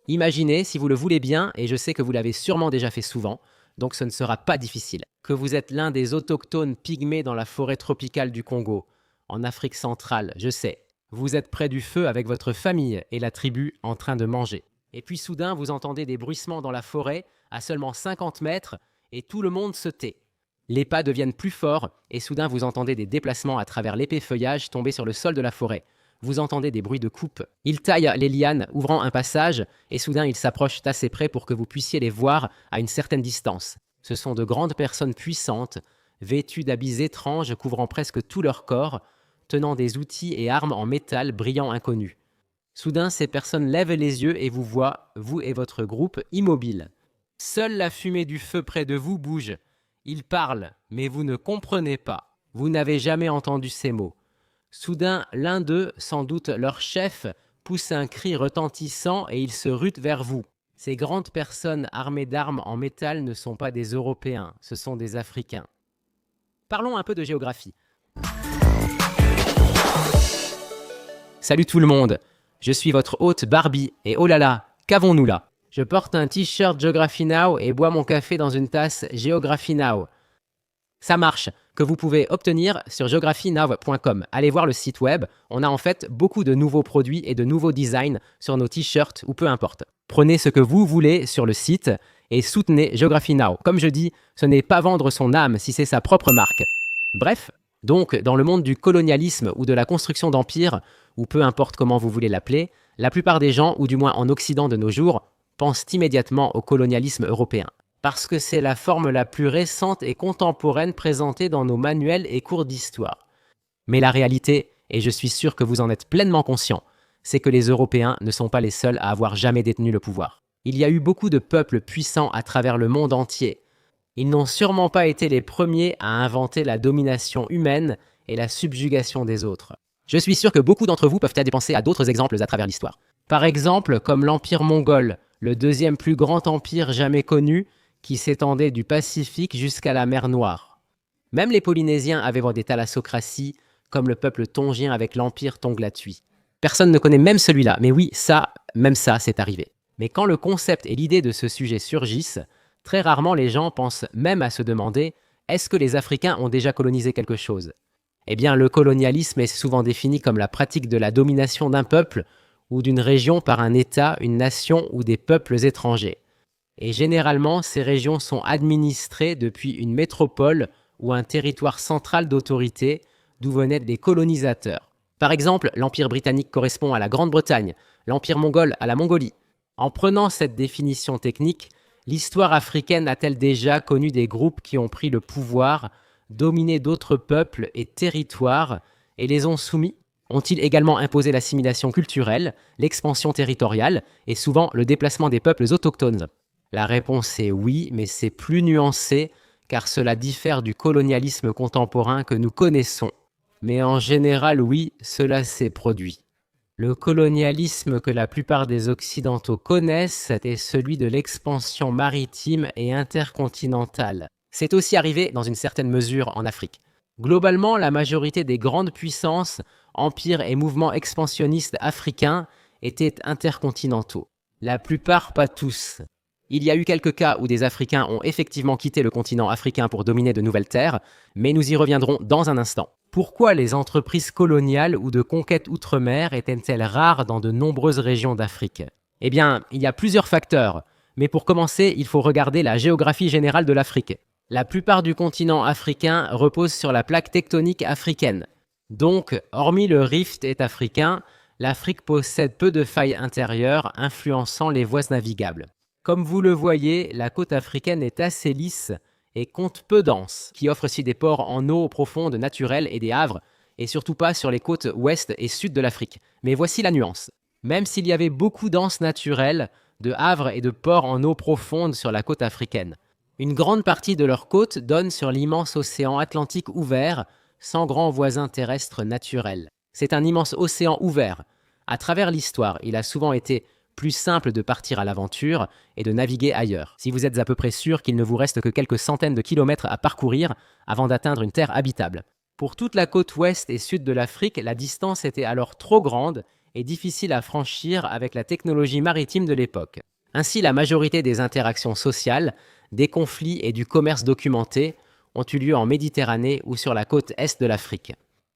Imaginez, si vous le voulez bien, et je sais que vous l'avez sûrement déjà fait souvent, donc ce ne sera pas difficile, que vous êtes l'un des autochtones pygmées dans la forêt tropicale du Congo, en Afrique centrale, je sais. Vous êtes près du feu avec votre famille et la tribu en train de manger. Et puis soudain, vous entendez des bruissements dans la forêt, à seulement 50 mètres, et tout le monde se tait. Les pas deviennent plus forts, et soudain vous entendez des déplacements à travers l'épais feuillage tomber sur le sol de la forêt. Vous entendez des bruits de coupe. Ils taillent les lianes, ouvrant un passage, et soudain ils s'approchent assez près pour que vous puissiez les voir à une certaine distance. Ce sont de grandes personnes puissantes, vêtues d'habits étranges couvrant presque tout leur corps, tenant des outils et armes en métal brillant inconnus. Soudain, ces personnes lèvent les yeux et vous voient, vous et votre groupe, immobiles. Seule la fumée du feu près de vous bouge. Ils parlent, mais vous ne comprenez pas. Vous n'avez jamais entendu ces mots. Soudain, l'un d'eux, sans doute leur chef, pousse un cri retentissant et il se rute vers vous. Ces grandes personnes armées d'armes en métal ne sont pas des Européens, ce sont des Africains. Parlons un peu de géographie. Salut tout le monde, je suis votre hôte Barbie et oh là là, qu'avons-nous là? Je porte un t-shirt Geography Now et bois mon café dans une tasse Geography Now. Ça marche, que vous pouvez obtenir sur geographynow.com. Allez voir le site web, on a en fait beaucoup de nouveaux produits et de nouveaux designs sur nos t-shirts ou peu importe. Prenez ce que vous voulez sur le site et soutenez Geography Now. Comme je dis, ce n'est pas vendre son âme si c'est sa propre marque. Bref, donc dans le monde du colonialisme ou de la construction d'empires, ou peu importe comment vous voulez l'appeler, la plupart des gens, ou du moins en Occident de nos jours, pensent immédiatement au colonialisme européen. Parce que c'est la forme la plus récente et contemporaine présentée dans nos manuels et cours d'histoire. Mais la réalité, et je suis sûr que vous en êtes pleinement conscient, c'est que les Européens ne sont pas les seuls à avoir jamais détenu le pouvoir. Il y a eu beaucoup de peuples puissants à travers le monde entier. Ils n'ont sûrement pas été les premiers à inventer la domination humaine et la subjugation des autres. Je suis sûr que beaucoup d'entre vous peuvent aller penser à d'autres exemples à travers l'histoire. Par exemple, comme l'Empire mongol, le deuxième plus grand empire jamais connu, qui s'étendait du Pacifique jusqu'à la mer Noire. Même les Polynésiens avaient des thalassocraties, comme le peuple tongien avec l'empire Tonglatui. Personne ne connaît même celui-là, mais oui, même ça, c'est arrivé. Mais quand le concept et l'idée de ce sujet surgissent, très rarement les gens pensent même à se demander « est-ce que les Africains ont déjà colonisé quelque chose ?» Eh bien, le colonialisme est souvent défini comme la pratique de la domination d'un peuple ou d'une région par un État, une nation ou des peuples étrangers. Et généralement, ces régions sont administrées depuis une métropole ou un territoire central d'autorité d'où venaient des colonisateurs. Par exemple, l'Empire britannique correspond à la Grande-Bretagne, l'Empire mongol à la Mongolie. En prenant cette définition technique, l'histoire africaine a-t-elle déjà connu des groupes qui ont pris le pouvoir, dominé d'autres peuples et territoires et les ont soumis? Ont-ils également imposé l'assimilation culturelle, l'expansion territoriale et souvent le déplacement des peuples autochtones? La réponse est oui, mais c'est plus nuancé car cela diffère du colonialisme contemporain que nous connaissons. Mais en général, oui, cela s'est produit. Le colonialisme que la plupart des Occidentaux connaissent est celui de l'expansion maritime et intercontinentale. C'est aussi arrivé dans une certaine mesure en Afrique. Globalement, la majorité des grandes puissances, empires et mouvements expansionnistes africains étaient intercontinentaux. La plupart, pas tous. Il y a eu quelques cas où des Africains ont effectivement quitté le continent africain pour dominer de nouvelles terres, mais nous y reviendrons dans un instant. Pourquoi les entreprises coloniales ou de conquête outre-mer étaient-elles rares dans de nombreuses régions d'Afrique? Eh bien, il y a plusieurs facteurs, mais pour commencer, il faut regarder la géographie générale de l'Afrique. La plupart du continent africain repose sur la plaque tectonique africaine. Donc, hormis le rift est africain, l'Afrique possède peu de failles intérieures influençant les voies navigables. Comme vous le voyez, la côte africaine est assez lisse et compte peu d'anses, qui offre aussi des ports en eau profonde naturels et des havres, et surtout pas sur les côtes ouest et sud de l'Afrique. Mais voici la nuance. Même s'il y avait beaucoup d'anses naturelles, de havres et de ports en eau profonde sur la côte africaine, une grande partie de leur côte donne sur l'immense océan Atlantique ouvert, sans grands voisins terrestres naturels. C'est un immense océan ouvert. À travers l'histoire, il a souvent été plus simple de partir à l'aventure et de naviguer ailleurs, si vous êtes à peu près sûr qu'il ne vous reste que quelques centaines de kilomètres à parcourir avant d'atteindre une terre habitable. Pour toute la côte ouest et sud de l'Afrique, la distance était alors trop grande et difficiles à franchir avec la technologie maritime de l'époque. Ainsi, la majorité des interactions sociales, des conflits et du commerce documenté ont eu lieu en Méditerranée ou sur la côte est de l'Afrique.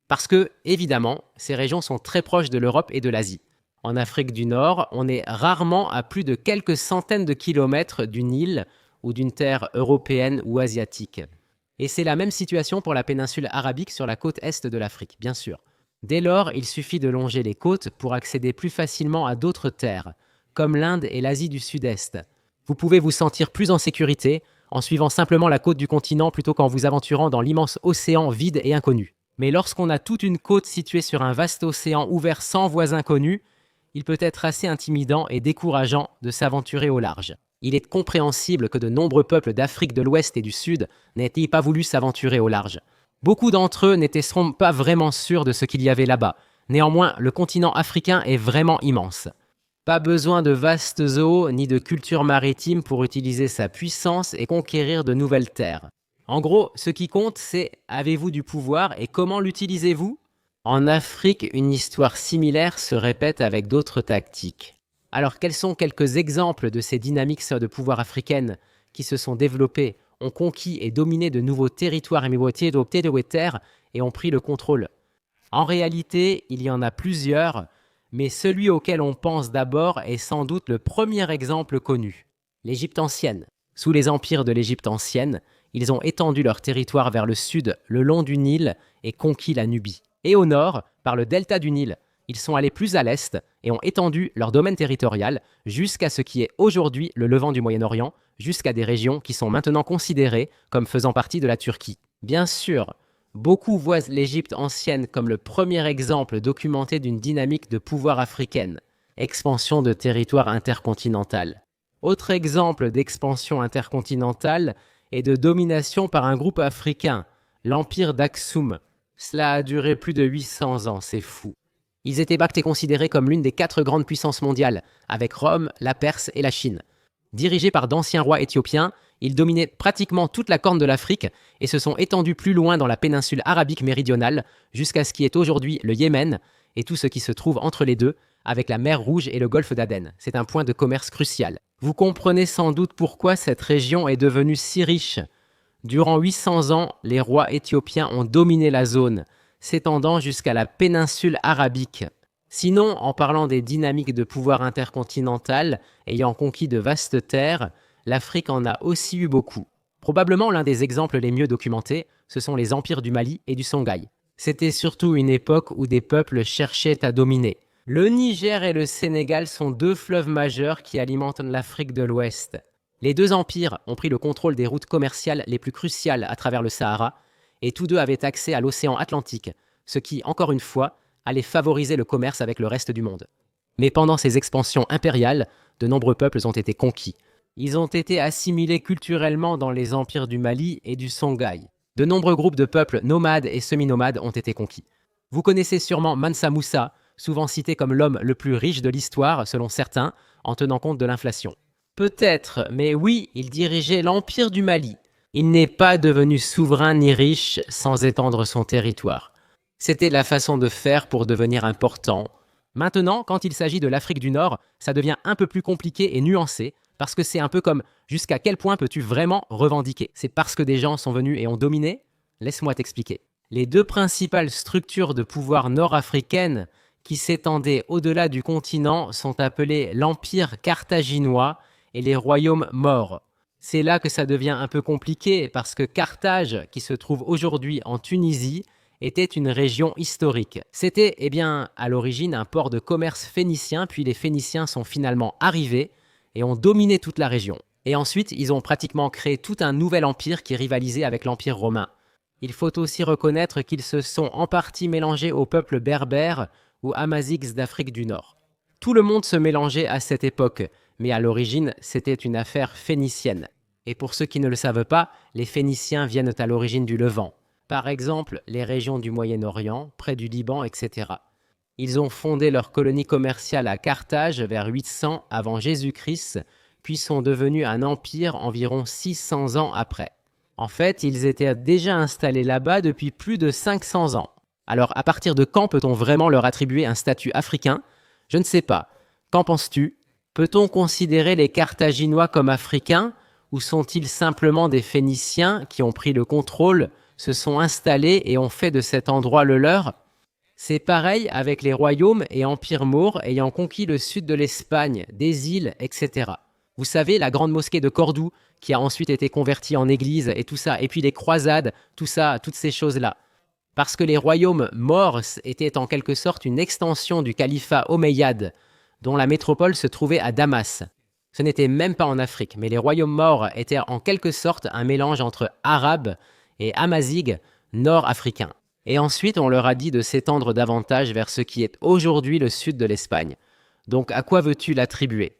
Parce que, évidemment, ces régions sont très proches de l'Europe et de l'Asie. En Afrique du Nord, on est rarement à plus de quelques centaines de kilomètres d'une île ou d'une terre européenne ou asiatique. Et c'est la même situation pour la péninsule arabique sur la côte est de l'Afrique, bien sûr. Dès lors, il suffit de longer les côtes pour accéder plus facilement à d'autres terres, comme l'Inde et l'Asie du Sud-Est. Vous pouvez vous sentir plus en sécurité en suivant simplement la côte du continent plutôt qu'en vous aventurant dans l'immense océan vide et inconnu. Mais lorsqu'on a toute une côte située sur un vaste océan ouvert sans voisins connus, il peut être assez intimidant et décourageant de s'aventurer au large. Il est compréhensible que de nombreux peuples d'Afrique de l'Ouest et du Sud n'aient pas voulu s'aventurer au large. Beaucoup d'entre eux n'étaient pas vraiment sûrs de ce qu'il y avait là-bas. Néanmoins, le continent africain est vraiment immense. Pas besoin de vastes eaux ni de culture maritime pour utiliser sa puissance et conquérir de nouvelles terres. En gros, ce qui compte, c'est avez-vous du pouvoir et comment l'utilisez-vous ? En Afrique, une histoire similaire se répète avec d'autres tactiques. Alors, quels sont quelques exemples de ces dynamiques de pouvoir africaines qui se sont développées, ont conquis et dominé de nouveaux territoires et ont pris le contrôle ? En réalité, il y en a plusieurs, mais celui auquel on pense d'abord est sans doute le premier exemple connu, l'Égypte ancienne. Sous les empires de l'Égypte ancienne, ils ont étendu leur territoire vers le sud, le long du Nil, et conquis la Nubie. Et au nord, par le delta du Nil, ils sont allés plus à l'est et ont étendu leur domaine territorial jusqu'à ce qui est aujourd'hui le Levant du Moyen-Orient, jusqu'à des régions qui sont maintenant considérées comme faisant partie de la Turquie. Bien sûr, beaucoup voient l'Égypte ancienne comme le premier exemple documenté d'une dynamique de pouvoir africaine, expansion de territoire intercontinental. Autre exemple d'expansion intercontinentale est de domination par un groupe africain, l'Empire d'Aksum. Cela a duré plus de 800 ans, c'est fou. Ils étaient pactés et considérés comme l'une des 4 grandes puissances mondiales, avec Rome, la Perse et la Chine. Dirigés par d'anciens rois éthiopiens, ils dominaient pratiquement toute la corne de l'Afrique et se sont étendus plus loin dans la péninsule arabique méridionale, jusqu'à ce qui est aujourd'hui le Yémen et tout ce qui se trouve entre les deux, avec la mer Rouge et le golfe d'Aden. C'est un point de commerce crucial. Vous comprenez sans doute pourquoi cette région est devenue si riche. Durant 800 ans, les rois éthiopiens ont dominé la zone, s'étendant jusqu'à la péninsule arabique. Sinon, en parlant des dynamiques de pouvoir intercontinental ayant conquis de vastes terres, l'Afrique en a aussi eu beaucoup. Probablement l'un des exemples les mieux documentés, ce sont les empires du Mali et du Songhai. C'était surtout une époque où des peuples cherchaient à dominer. Le Niger et le Sénégal sont 2 fleuves majeurs qui alimentent l'Afrique de l'Ouest. Les 2 empires ont pris le contrôle des routes commerciales les plus cruciales à travers le Sahara, et tous 2 avaient accès à l'océan Atlantique, ce qui, encore une fois, allait favoriser le commerce avec le reste du monde. Mais pendant ces expansions impériales, de nombreux peuples ont été conquis. Ils ont été assimilés culturellement dans les empires du Mali et du Songhai. De nombreux groupes de peuples nomades et semi-nomades ont été conquis. Vous connaissez sûrement Mansa Moussa, souvent cité comme l'homme le plus riche de l'histoire, selon certains, en tenant compte de l'inflation. Peut-être, mais oui, il dirigeait l'empire du Mali. Il n'est pas devenu souverain ni riche sans étendre son territoire. C'était la façon de faire pour devenir important. Maintenant, quand il s'agit de l'Afrique du Nord, ça devient un peu plus compliqué et nuancé, parce que c'est un peu comme jusqu'à quel point peux-tu vraiment revendiquer ? C'est parce que des gens sont venus et ont dominé ? Laisse-moi t'expliquer. Les 2 principales structures de pouvoir nord-africaines qui s'étendaient au-delà du continent sont appelées l'Empire carthaginois et les royaumes maures. C'est là que ça devient un peu compliqué parce que Carthage, qui se trouve aujourd'hui en Tunisie, était une région historique. C'était, à l'origine un port de commerce phénicien, puis les Phéniciens sont finalement arrivés et ont dominé toute la région. Et ensuite, ils ont pratiquement créé tout un nouvel empire qui rivalisait avec l'Empire romain. Il faut aussi reconnaître qu'ils se sont en partie mélangés aux peuples berbères ou amazighs d'Afrique du Nord. Tout le monde se mélangeait à cette époque, mais à l'origine, c'était une affaire phénicienne. Et pour ceux qui ne le savent pas, les Phéniciens viennent à l'origine du Levant. Par exemple, les régions du Moyen-Orient, près du Liban, etc. Ils ont fondé leur colonie commerciale à Carthage vers 800 avant Jésus-Christ, puis sont devenus un empire environ 600 ans après. En fait, ils étaient déjà installés là-bas depuis plus de 500 ans. Alors, à partir de quand peut-on vraiment leur attribuer un statut africain ? Je ne sais pas. Qu'en penses-tu? Peut-on considérer les Carthaginois comme africains ou sont-ils simplement des Phéniciens qui ont pris le contrôle, se sont installés et ont fait de cet endroit le leur? C'est pareil avec les royaumes et empires maures ayant conquis le sud de l'Espagne, des îles, etc. Vous savez, la grande mosquée de Cordoue, qui a ensuite été convertie en église et tout ça, et puis les croisades, tout ça, toutes ces choses-là. Parce que les royaumes maures étaient en quelque sorte une extension du califat omeyyade, dont la métropole se trouvait à Damas. Ce n'était même pas en Afrique, mais les royaumes maures étaient en quelque sorte un mélange entre arabes et amazighs nord-africains. Et ensuite, on leur a dit de s'étendre davantage vers ce qui est aujourd'hui le sud de l'Espagne. Donc, à quoi veux-tu l'attribuer?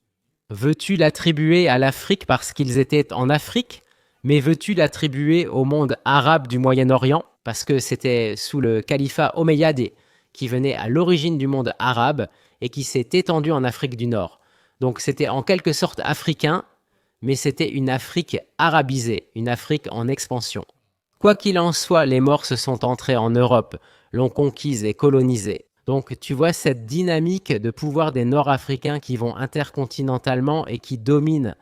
Veux-tu l'attribuer à l'Afrique parce qu'ils étaient en Afrique? Mais veux-tu l'attribuer au monde arabe du Moyen-Orient? Parce que c'était sous le califat omeyyade qui venait à l'origine du monde arabe et qui s'est étendu en Afrique du Nord. Donc c'était en quelque sorte africain, mais c'était une Afrique arabisée, une Afrique en expansion. Quoi qu'il en soit, les Morses sont entrés en Europe, l'ont conquise et colonisée. Donc tu vois cette dynamique de pouvoir des Nord-Africains qui vont intercontinentalement et qui dominent.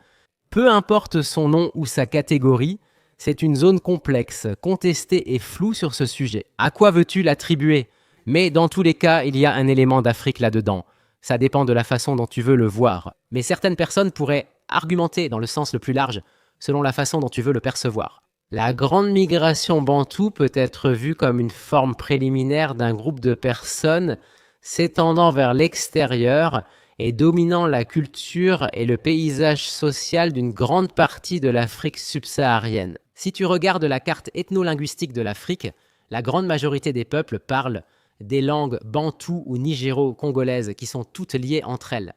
Peu importe son nom ou sa catégorie, c'est une zone complexe, contestée et floue sur ce sujet. À quoi veux-tu l'attribuer? Mais dans tous les cas, il y a un élément d'Afrique là-dedans. Ça dépend de la façon dont tu veux le voir. Mais certaines personnes pourraient argumenter dans le sens le plus large, selon la façon dont tu veux le percevoir. La grande migration bantoue peut être vue comme une forme préliminaire d'un groupe de personnes s'étendant vers l'extérieur et dominant la culture et le paysage social d'une grande partie de l'Afrique subsaharienne. Si tu regardes la carte ethno-linguistique de l'Afrique, la grande majorité des peuples parlent des langues bantoues ou nigéro-congolaises qui sont toutes liées entre elles.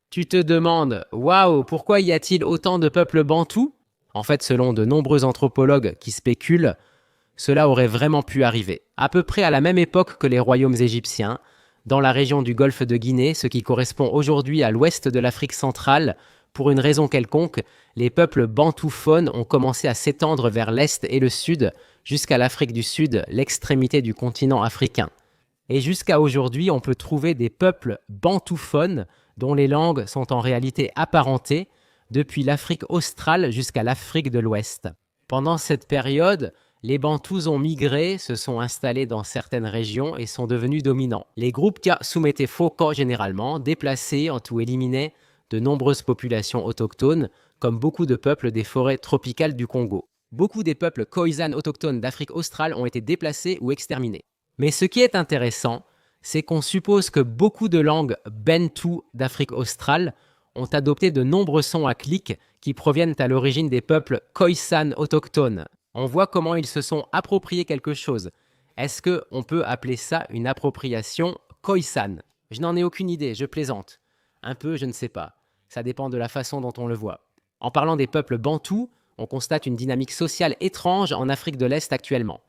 Tu te demandes, waouh, pourquoi y a-t-il autant de peuples bantous? En fait, selon de nombreux anthropologues qui spéculent, cela aurait vraiment pu arriver. À peu près à la même époque que les royaumes égyptiens, dans la région du golfe de Guinée, ce qui correspond aujourd'hui à l'ouest de l'Afrique centrale, pour une raison quelconque, les peuples bantouphones ont commencé à s'étendre vers l'est et le sud, jusqu'à l'Afrique du Sud, l'extrémité du continent africain. Et jusqu'à aujourd'hui, on peut trouver des peuples bantouphones dont les langues sont en réalité apparentées, depuis l'Afrique australe jusqu'à l'Afrique de l'Ouest. Pendant cette période, les Bantous ont migré, se sont installés dans certaines régions et sont devenus dominants. Les groupes Soumété Foko généralement déplacés ont ou éliminé de nombreuses populations autochtones, comme beaucoup de peuples des forêts tropicales du Congo. Beaucoup des peuples Khoisan autochtones d'Afrique australe ont été déplacés ou exterminés. Mais ce qui est intéressant, c'est qu'on suppose que beaucoup de langues Bantou d'Afrique australe ont adopté de nombreux sons à clics qui proviennent à l'origine des peuples Khoisan autochtones. On voit comment ils se sont appropriés quelque chose. Est-ce qu'on peut appeler ça une appropriation Khoisan? Je n'en ai aucune idée, je plaisante. Un peu, je ne sais pas. Ça dépend de la façon dont on le voit. En parlant des peuples bantous, on constate une dynamique sociale étrange en Afrique de l'Est actuellement.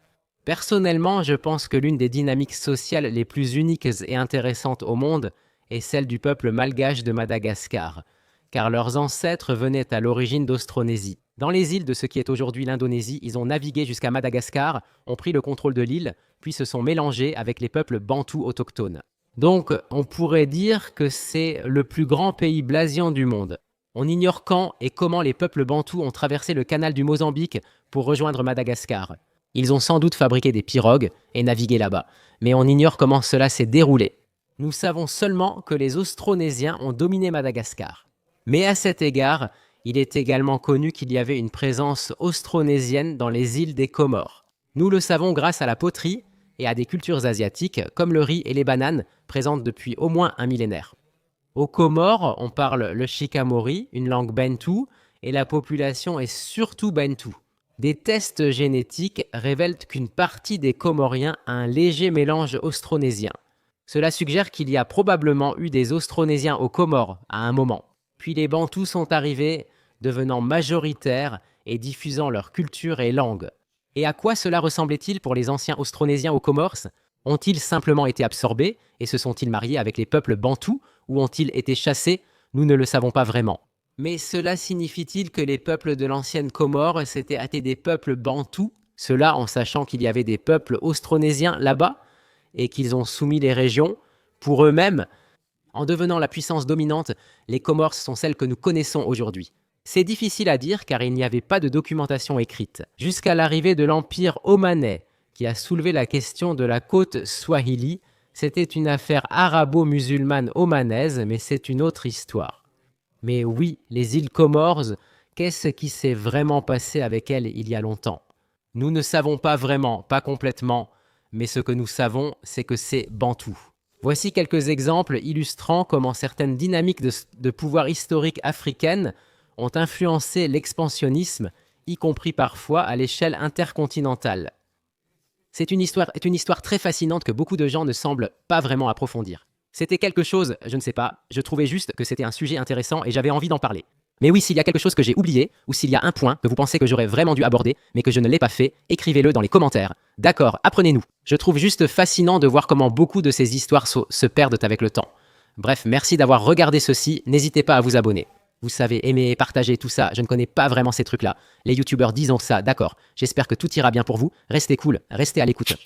Personnellement, je pense que l'une des dynamiques sociales les plus uniques et intéressantes au monde est celle du peuple malgache de Madagascar, car leurs ancêtres venaient à l'origine d'Austronésie. Dans les îles de ce qui est aujourd'hui l'Indonésie, ils ont navigué jusqu'à Madagascar, ont pris le contrôle de l'île, puis se sont mélangés avec les peuples bantous autochtones. Donc, on pourrait dire que c'est le plus grand pays blasien du monde. On ignore quand et comment les peuples bantous ont traversé le canal du Mozambique pour rejoindre Madagascar. Ils ont sans doute fabriqué des pirogues et navigué là-bas, mais on ignore comment cela s'est déroulé. Nous savons seulement que les Austronésiens ont dominé Madagascar. Mais à cet égard, il est également connu qu'il y avait une présence austronésienne dans les îles des Comores. Nous le savons grâce à la poterie et à des cultures asiatiques comme le riz et les bananes présentes depuis au moins un millénaire. Aux Comores, on parle le Shikamori, une langue bantoue, et la population est surtout bantoue. Des tests génétiques révèlent qu'une partie des Comoriens a un léger mélange austronésien. Cela suggère qu'il y a probablement eu des Austronésiens aux Comores à un moment. Puis les Bantous sont arrivés, devenant majoritaires et diffusant leur culture et langue. Et à quoi cela ressemblait-il pour les anciens Austronésiens aux Comores? Ont-ils simplement été absorbés et se sont-ils mariés avec les peuples Bantous ou ont-ils été chassés? Nous ne le savons pas vraiment. Mais cela signifie-t-il que les peuples de l'ancienne Comore s'étaient hâtés des peuples Bantous, cela en sachant qu'il y avait des peuples austronésiens là-bas et qu'ils ont soumis les régions pour eux-mêmes? En devenant la puissance dominante, les Comores sont celles que nous connaissons aujourd'hui. C'est difficile à dire car il n'y avait pas de documentation écrite, jusqu'à l'arrivée de l'Empire omanais, qui a soulevé la question de la côte Swahili. C'était une affaire arabo-musulmane omanaise, mais c'est une autre histoire. Mais oui, les îles Comores, qu'est-ce qui s'est vraiment passé avec elles il y a longtemps? Nous ne savons pas vraiment, pas complètement, mais ce que nous savons, c'est que c'est bantou. Voici quelques exemples illustrant comment certaines dynamiques de pouvoir historique africaines ont influencé l'expansionnisme, y compris parfois à l'échelle intercontinentale. C'est une histoire très fascinante que beaucoup de gens ne semblent pas vraiment approfondir. C'était quelque chose, je ne sais pas, je trouvais juste que c'était un sujet intéressant et j'avais envie d'en parler. Mais oui, s'il y a quelque chose que j'ai oublié, ou s'il y a un point que vous pensez que j'aurais vraiment dû aborder, mais que je ne l'ai pas fait, écrivez-le dans les commentaires. D'accord, apprenez-nous. Je trouve juste fascinant de voir comment beaucoup de ces histoires se perdent avec le temps. Bref, merci d'avoir regardé ceci, n'hésitez pas à vous abonner. Vous savez, aimer, partager, tout ça, je ne connais pas vraiment ces trucs-là. Les youtubeurs disent ça, d'accord. J'espère que tout ira bien pour vous, restez cool, restez à l'écoute.